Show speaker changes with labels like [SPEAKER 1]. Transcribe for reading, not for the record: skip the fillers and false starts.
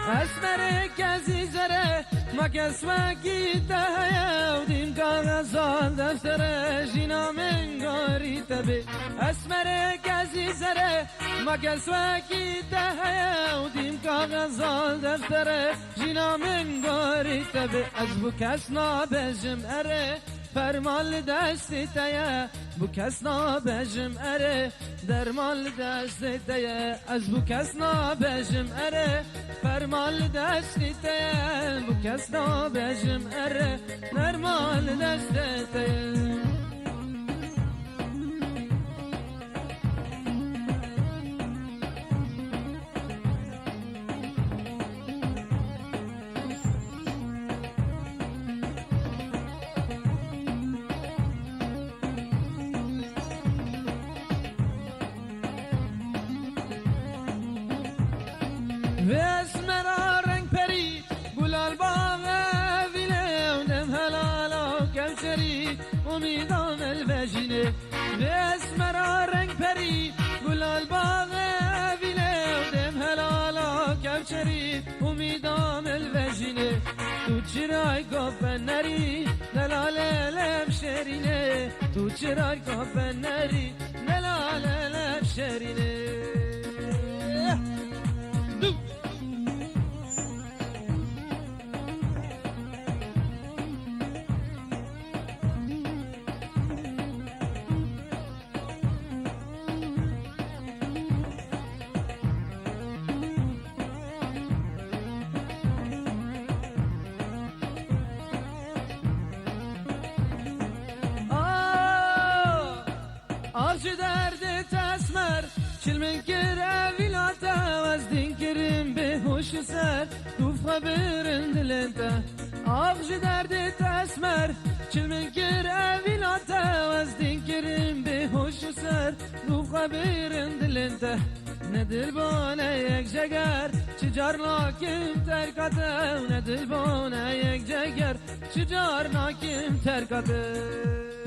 [SPEAKER 1] اسمر کسی زره ما کس وکی تهیا و دیم کاغذان دفتره جینا من گاری تبه اسمر کسی زره ما کس وکی تهیا و دیم کاغذان دفتره جینا من گاری تبه از بو کس نابجم اره فرمال دستی تیه بو کس نابجم اره درمال دستی تیه از بو کس نابجم اره فرمال دستی تیه بو کس نابجم اره درمال دستی تیه اسمرا رنگ پری گلال باغ ویله و دم هلالا و کمچری امیدام الوجینه اسمرا رنگ پری گلال باغ ویله و دم هلالا و کمچری امیدام الوجینه تو چرای گفن نری دلال لب شرینه تو چرای گفن نری دلال لب شرینه آرچه درد تسمر چلمن کره ویلاتا و از دین کریم به هوش سر دوف خبرن دلنتا آرچه درد تسمر چلمن کره ویلاتا و از دین کریم به هوش سر دوف خبرن دلنتا ندل بانه یک جگر چجار ناکم ترکاته ندل بانه یک جگر چجار ناکم ترکاته